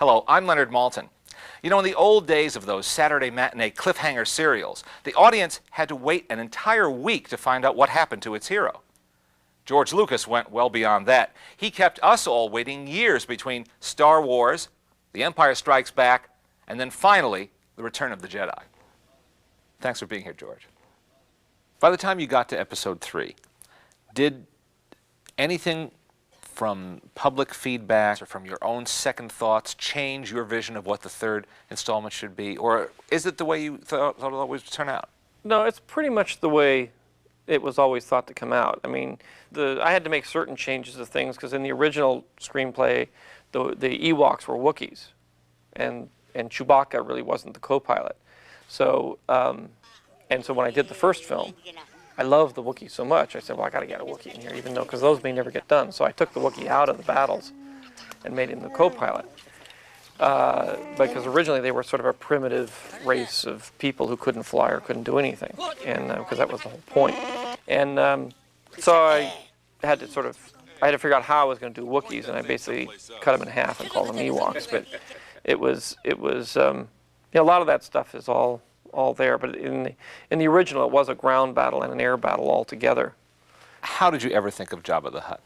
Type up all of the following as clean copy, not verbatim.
Hello, I'm Leonard Maltin. You know, in the old days of those Saturday matinee cliffhanger serials, the audience had to wait an entire week to find out what happened to its hero. George Lucas went well beyond that. He kept us all waiting years between Star Wars, The Empire Strikes Back, and then finally, The Return of the Jedi. Thanks for being here, George. By the time you got to episode 3, did anything from public feedback or from your own second thoughts change your vision of what the third installment should be? Or is it the way you thought it always would turn out? No, it's pretty much the way it was always thought to come out. I mean, I had to make certain changes to things because in the original screenplay, the Ewoks were Wookiees, and Chewbacca really wasn't the co-pilot. So, and so when I did the first film, I loved the Wookiee so much, I said, well, I got to get a Wookiee in here, even though, because those may never get done. So I took the Wookiee out of the battles and made him the co-pilot. Because originally they were sort of a primitive race of people who couldn't fly or couldn't do anything, and because that was the whole point. And so I had to figure out how I was going to do Wookiees, and I basically cut them in half and called them Ewoks. But it was you know, a lot of that stuff is all there, but in the original it was a ground battle and an air battle all together. How did you ever think of Jabba the Hutt?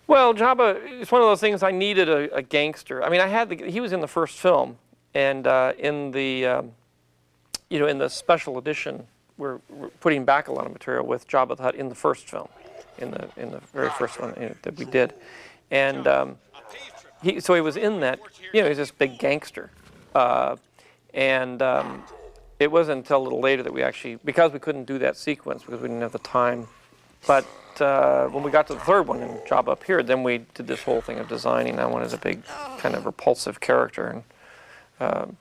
Well, Jabba, it's one of those things I needed a gangster. I mean, he was in the first film, and in the you know, in the special edition, we're putting back a lot of material with Jabba the Hutt in the first film, in the very first one that we did, and so he was in that. You know, he's this big gangster, and it wasn't until a little later that we actually, because we couldn't do that sequence because we didn't have the time, but when we got to the third one and Jabba appeared, then we did this whole thing of designing. I wanted a big, kind of repulsive character, and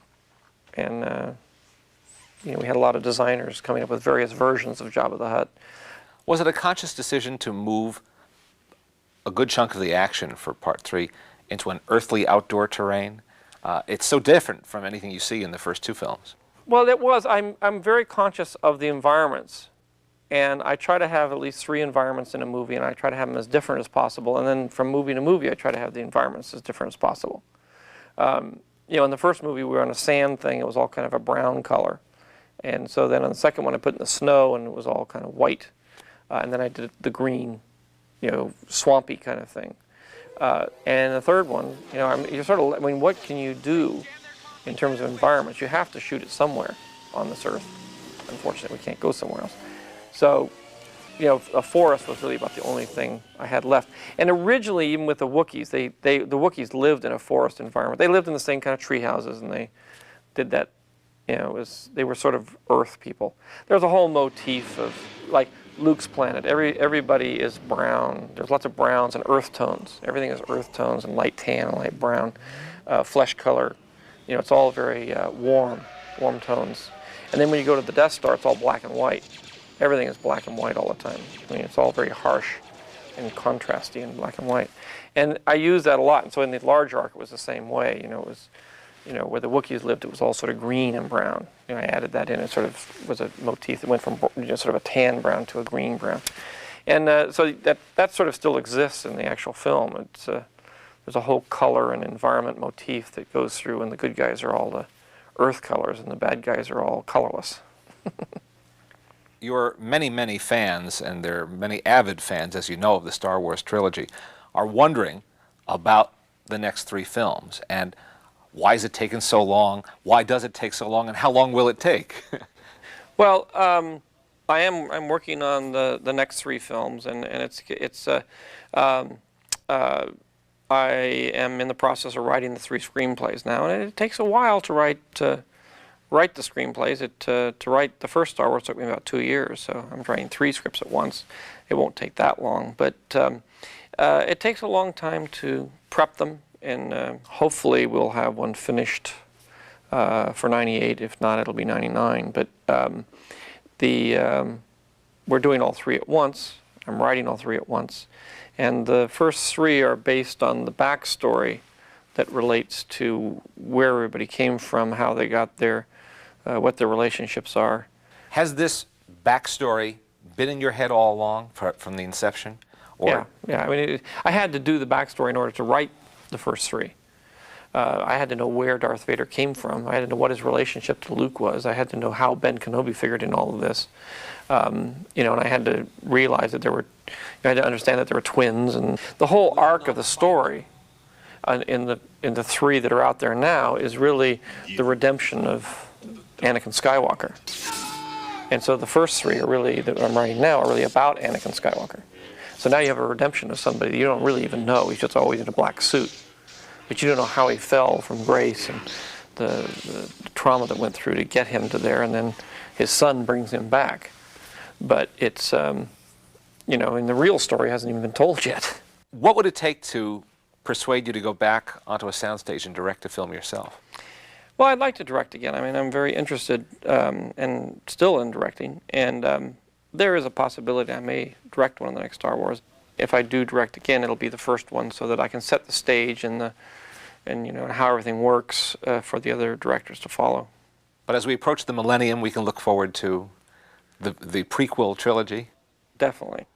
you know, we had a lot of designers coming up with various versions of Jabba the Hutt. Was it a conscious decision to move a good chunk of the action for Part 3 into an earthly outdoor terrain? It's so different from anything you see in the first two films. Well, it was. I'm very conscious of the environments. And I try to have at least 3 environments in a movie, and I try to have them as different as possible. And then from movie to movie, I try to have the environments as different as possible. You know, in the first movie, we were on a sand thing. It was all kind of a brown color. And so then on the second one, I put in the snow, and it was all kind of white. And then I did the green, you know, swampy kind of thing. And the third one, you know, you're sort of, I mean, what can you do in terms of environments? You have to shoot it somewhere on this earth. Unfortunately, we can't go somewhere else. So, you know, a forest was really about the only thing I had left. And originally, even with the Wookiees, the Wookiees lived in a forest environment. They lived in the same kind of tree houses, and they did that, you know, they were sort of earth people. There's a whole motif of, like, Luke's planet. Everybody is brown. There's lots of browns and earth tones. Everything is earth tones and light tan and light brown, flesh color. You know, it's all very warm tones. And then when you go to the Death Star, it's all black and white. Everything is black and white all the time. I mean, it's all very harsh and contrasty in black and white. And I use that a lot. And so in the large arc, it was the same way. You know, it was, you know, where the Wookiees lived, it was all sort of green and brown. You know, I added that in. It sort of was a motif that went from, you know, sort of a tan brown to a green brown. And so that sort of still exists in the actual film. It's there's a whole color and environment motif that goes through, and the good guys are all the earth colors, and the bad guys are all colorless. Your many, many fans, and there are many avid fans, as you know, of the Star Wars trilogy, are wondering about the next 3 films. And why is it taking so long? Why does it take so long? And how long will it take? Well, I'm working on the next 3 films, and I am in the process of writing the 3 screenplays now, and it takes a while to write the screenplays. To write the first Star Wars took me about 2 years, so I'm writing 3 scripts at once. It won't take that long, but it takes a long time to prep them, and hopefully we'll have one finished for '98. If not, it'll be '99. But we're doing all 3 at once. I'm writing all 3 at once, and the first 3 are based on the backstory that relates to where everybody came from, how they got there, what their relationships are. Has this backstory been in your head all along from the inception? Or? Yeah. I mean, I had to do the backstory in order to write the first 3. I had to know where Darth Vader came from. I had to know what his relationship to Luke was. I had to know how Ben Kenobi figured in all of this. You know, and I had to realize that I had to understand that there were twins, and the whole arc of the story in the three that are out there now is really the redemption of Anakin Skywalker. And so the first three are really, that I'm writing now, are really about Anakin Skywalker. So now you have a redemption of somebody that you don't really even know. He's just always in a black suit. But you don't know how he fell from grace and the trauma that went through to get him to there, and then his son brings him back. But it's, you know, and the real story hasn't even been told yet. What would it take to persuade you to go back onto a soundstage and direct a film yourself? Well, I'd like to direct again. I mean, I'm very interested and still in directing, and there is a possibility I may direct one of the next Star Wars. If I do direct again, it'll be the first one, so that I can set the stage and you know, how everything works for the other directors to follow. But as we approach the millennium, we can look forward to the prequel trilogy. Definitely.